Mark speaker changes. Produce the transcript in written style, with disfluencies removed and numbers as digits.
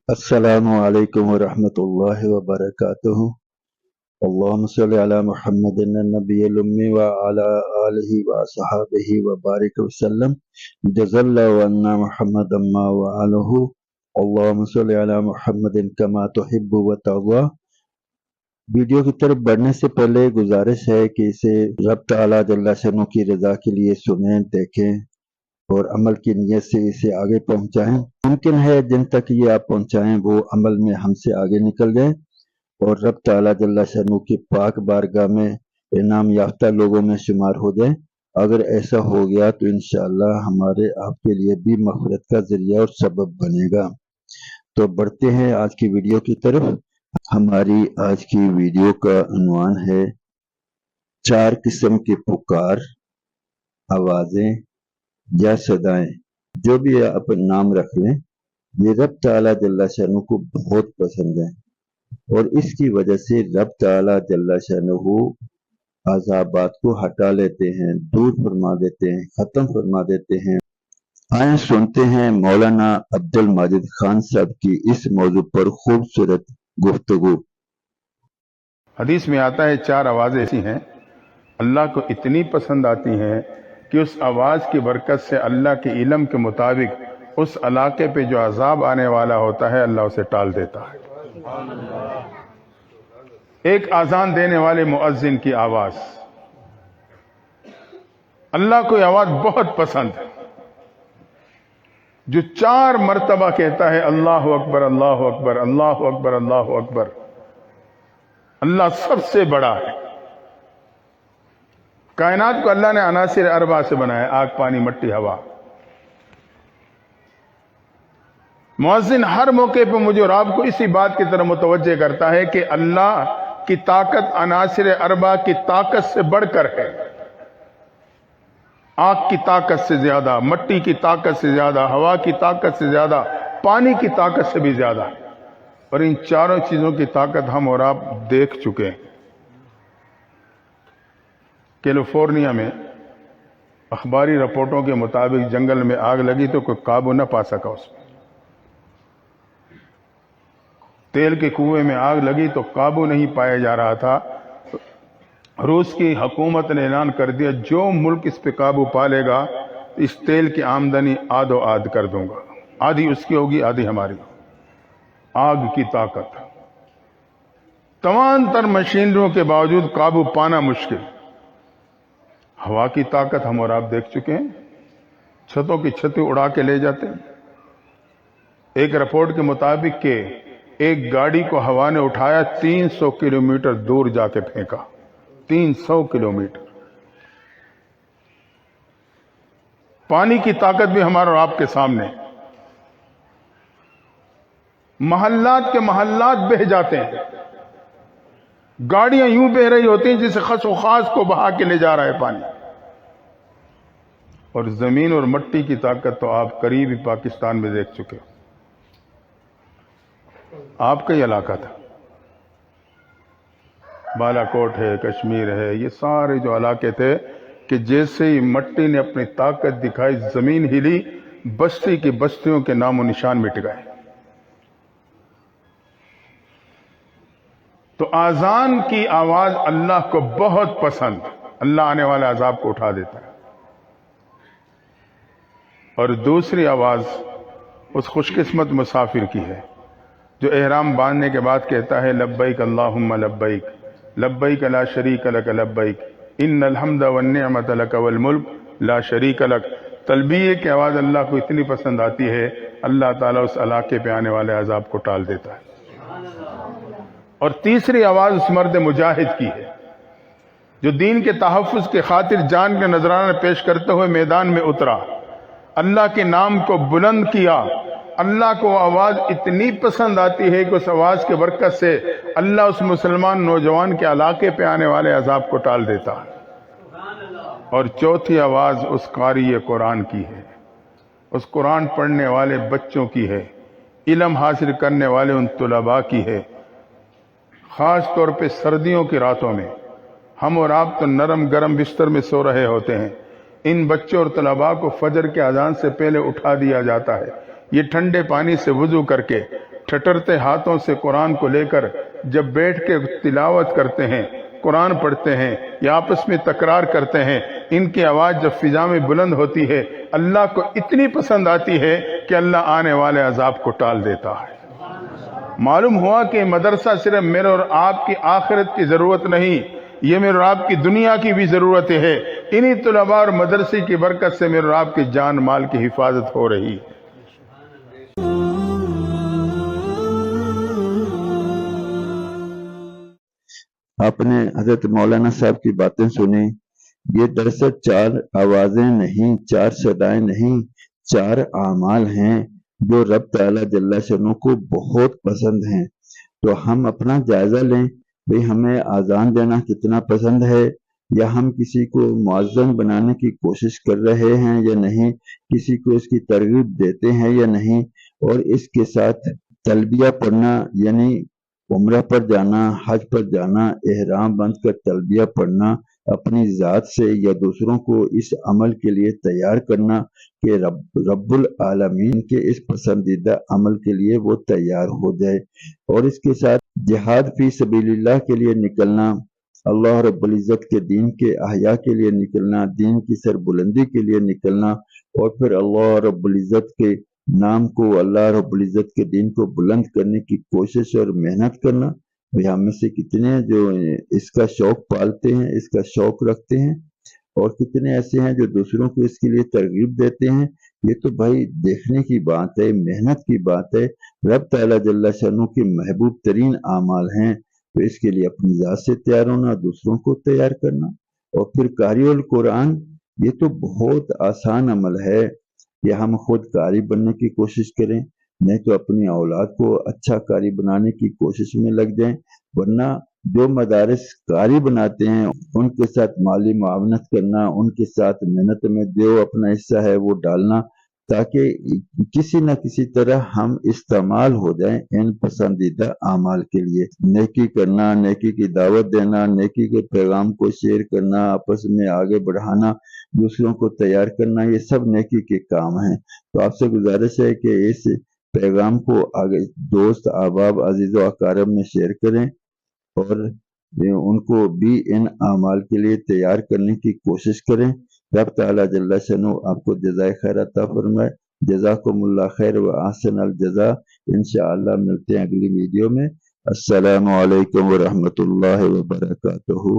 Speaker 1: अस्सलामु अलैकुम वरहमतुल्लाहि वबरकातुहू। अल्लाहुम्मा सल्लि अला मुहम्मदिन नबिय्यिल उम्मी व अला आलिहि व अस्हाबिहि व बारिक वसल्लम। जज़ल्लाहु अन्ना मुहम्मदन मा व अलहु। अल्लाहुम्मा सल्लि अला मुहम्मदिन कमा तुहिब्बु व तर्ज़ा। वीडियो की तरफ बढ़ने से पहले गुजारिश है कि इसे रब तआला जल्ल शअनु की रज़ा के लिए सुनें, देखें और अमल की नीयत से इसे आगे पहुंचाएं। मुमकिन है जिन तक ये आप पहुंचाएं वो अमल में हमसे आगे निकल जाएं और रब तआला जल्ल शअनु की पाक बारगाह में इनाम याफ्ता लोगों में शुमार हो जाएं। अगर ऐसा हो गया तो इंशाअल्लाह हमारे आपके लिए भी मग़फ़िरत का ज़रिया और सबब बनेगा। तो बढ़ते हैं आज की वीडियो की तरफ। हमारी आज की वीडियो का उन्वान है 4 किस्म की पुकार, आवाज़ें या सदाएं, जो भी आप नाम रख लें, ये रब तआला जल्ल शअनु को बहुत पसंद है और इसकी वजह से रब तआला जल्ल शअनु अज़ाबात को हटा लेते हैं, दूर फरमा देते हैं, ख़त्म फरमा देते हैं। आए सुनते हैं मौलाना अब्दुल माजिद खान साहब की इस मौजू पर खूबसूरत गुफ्तगू।
Speaker 2: हदीस में आता है 4 आवाज़ें ऐसी हैं अल्लाह को इतनी पसंद आती हैं कि उस आवाज़ की बरकत से अल्लाह के इल्म के मुताबिक उस इलाके पे जो अजाब आने वाला होता है अल्लाह उसे टाल देता है। एक आज़ान देने वाले मुअज्जिन की आवाज़, अल्लाह को यह आवाज़ बहुत पसंद है जो 4 मरतबा कहता है अल्लाहु अकबर, अल्लाहु अकबर, अल्लाहु अकबर, अल्लाहु अकबर। अल्लाह सबसे बड़ा है। कायनात को अल्लाह ने अनासिर अरबा से बनाया, आग, पानी, मिट्टी, हवा। मुअज्जिन हर मौके पर मुझे और आपको इसी बात की तरफ मुतवज्जे करता है कि अल्लाह की ताकत अनासिर अरबा की ताकत से बढ़कर है। आग की ताकत से ज्यादा, मिट्टी की ताकत से ज्यादा, हवा की ताकत से ज्यादा, पानी की ताकत से भी ज्यादा। और इन चारों चीजों की ताकत हम और आप देख चुके हैं। कैलिफोर्निया में अखबारी रिपोर्टों के मुताबिक जंगल में आग लगी तो कोई काबू न पा सका उसमें। तेल के कुएं में आग लगी तो काबू नहीं पाया जा रहा था। रूस की हुकूमत ने ऐलान कर दिया जो मुल्क इस पे काबू पा लेगा इस तेल की आमदनी आधो आध कर दूंगा, आधी उसकी होगी आधी हमारी। आग की ताकत, तमाम तर मशीनरियों के बावजूद काबू पाना मुश्किल। हवा की ताकत हम और आप देख चुके हैं, छतों की छतें उड़ा के ले जाते हैं। एक रिपोर्ट के मुताबिक के एक गाड़ी को हवा ने उठाया 300 किलोमीटर दूर जाके फेंका, 300 किलोमीटर। पानी की ताकत भी हमारे और आपके सामने। महल्लात के महल्लात बह जाते हैं, गाड़ियां यूं बह रही होती हैं जिसे खसोखास को बहा के ले जा रहा है पानी। और जमीन और मिट्टी की ताकत तो आप करीबी पाकिस्तान में देख चुके हो। आपका ही इलाका था, बालाकोट है, कश्मीर है, ये सारे जो इलाके थे कि जैसे ही मिट्टी ने अपनी ताकत दिखाई, जमीन हिली, बस्ती की बस्तियों के नामो निशान मिट गए। तो आजान की आवाज अल्लाह को बहुत पसंद। अल्लाह आने वाले अजाब को उठा देता है। और दूसरी आवाज उस खुशकिस्मत मुसाफिर की है जो एहराम बांधने के बाद कहता है लब्बैक अल्लाहुम्मा लब्बैक, लब्बैक ला शरीक लक लब्बैक, इन्नल हम्द वन निअमत लक वल मुल्क ला शरीक लक। तलबिये की आवाज अल्लाह को इतनी पसंद आती है, अल्लाह ताला उस इलाके पे आने वाले अजाब को टाल देता है। और तीसरी आवाज उस मर्द मुजाहिद की है जो दीन के तहफ़्फ़ुज़ के खातिर जान का नजराना पेश करते हुए मैदान में उतरा, अल्लाह के नाम को बुलंद किया। अल्लाह को आवाज इतनी पसंद आती है कि उस आवाज के बरकत से अल्लाह उस मुसलमान नौजवान के इलाके पे आने वाले अजाब को टाल देता है। और चौथी आवाज उस कारी कुरान की है, उस कुरान पढ़ने वाले बच्चों की है, इल्म हासिल करने वाले उन तुलबा की है। खास तौर पे सर्दियों की रातों में हम और आप तो नरम गरम बिस्तर में सो रहे होते हैं, इन बच्चों और तलबा को फजर के अजान से पहले उठा दिया जाता है। ये ठंडे पानी से वुजू करके ठटरते हाथों से कुरान को लेकर जब बैठ के तिलावत करते हैं, कुरान पढ़ते हैं या आपस में तकरार करते हैं, इनकी आवाज़ जब फिजा में बुलंद होती है, अल्लाह को इतनी पसंद आती है कि अल्लाह आने वाले अजाब को टाल देता है। मालूम हुआ कि मदरसा सिर्फ मेरे और आपकी आखिरत की ज़रूरत नहीं, ये मेरे और आपकी दुनिया की भी ज़रूरत है। इन्हीं तुलबा और मदरसे की बरकत से मेरे और आपकी जान माल की हिफाजत हो रही है।
Speaker 1: आपने हजरत मौलाना साहब की बातें सुनी। ये दरअसल 4 आवाजें नहीं, 4 सदाएं नहीं, 4 आमाल हैं जो रब ताला जल्ला शनु को बहुत पसंद हैं। तो हम अपना जायजा लें, भाई हमें आज़ान देना कितना पसंद है, या हम किसी को मुअज्जिन बनाने की कोशिश कर रहे हैं या नहीं, किसी को इसकी तरगीब देते हैं या नहीं। और इसके साथ तलबिया पढ़ना, यानी उम्रा पर जाना, हज पर जाना, एहराम बंद कर तलबिया पढ़ना, अपनी ज़ात से या दूसरों को इस अमल के लिए तैयार करना कि रब्बुल आलमीन के इस पसंदीदा अमल के लिए वो तैयार हो जाए। और इसके साथ जिहाद फी सबीलिल्लाह के लिए निकलना, अल्लाह रब्बुल इज़्ज़त के दीन के अहया के लिए निकलना, दीन की सरबुलंदी के लिए निकलना, और फिर अल्लाह रब्बुल इज़्ज़त के नाम को, अल्लाह रब्बुल इज़्ज़त के दीन को बुलंद करने की कोशिश और मेहनत करना। भाई हम में से कितने हैं जो इसका शौक पालते हैं, इसका शौक रखते हैं, और कितने ऐसे हैं जो दूसरों को इसके लिए तरगीब देते हैं। ये तो भाई देखने की बात है, मेहनत की बात है। रब ताला जल्ला शनु के महबूब तरीन आमाल हैं, तो इसके लिए अपनी ज़ात से तैयार होना, दूसरों को तैयार करना। और फिर कारिउल कुरान, ये तो बहुत आसान अमल है कि हम खुद कारी बनने की कोशिश करें, नहीं तो अपनी औलाद को अच्छा कारी बनाने की कोशिश में लग जाएं। वरना जो मदारिस कारी बनाते हैं उनके साथ माली मुआवनत करना, उनके साथ मेहनत में जो अपना हिस्सा है वो डालना, ताकि किसी न किसी तरह हम इस्तेमाल हो जाएं इन पसंदीदा आमाल के लिए। नेकी करना, नेकी की दावत देना, नेकी के पैगाम को शेयर करना, आपस में आगे बढ़ाना, दूसरों को तैयार करना, ये सब नेकी के काम हैं। तो आपसे गुजारिश है कि इस पैगाम को आगे दोस्त, अहबाब, अजीज़ व अकारब में शेयर करें और उनको भी इन आमाल के लिए तैयार करने की कोशिश करें। रब ताला जल्ला शनु आपको जज़ाए खैर अता फरमाए। जज़ाकुमुल्लाह खैर व अहसनल जज़ा। इंशाअल्लाह मिलते हैं अगली वीडियो में। अस्सलामु अलैकुम व रहमतुल्लाहि व बरकातुहू।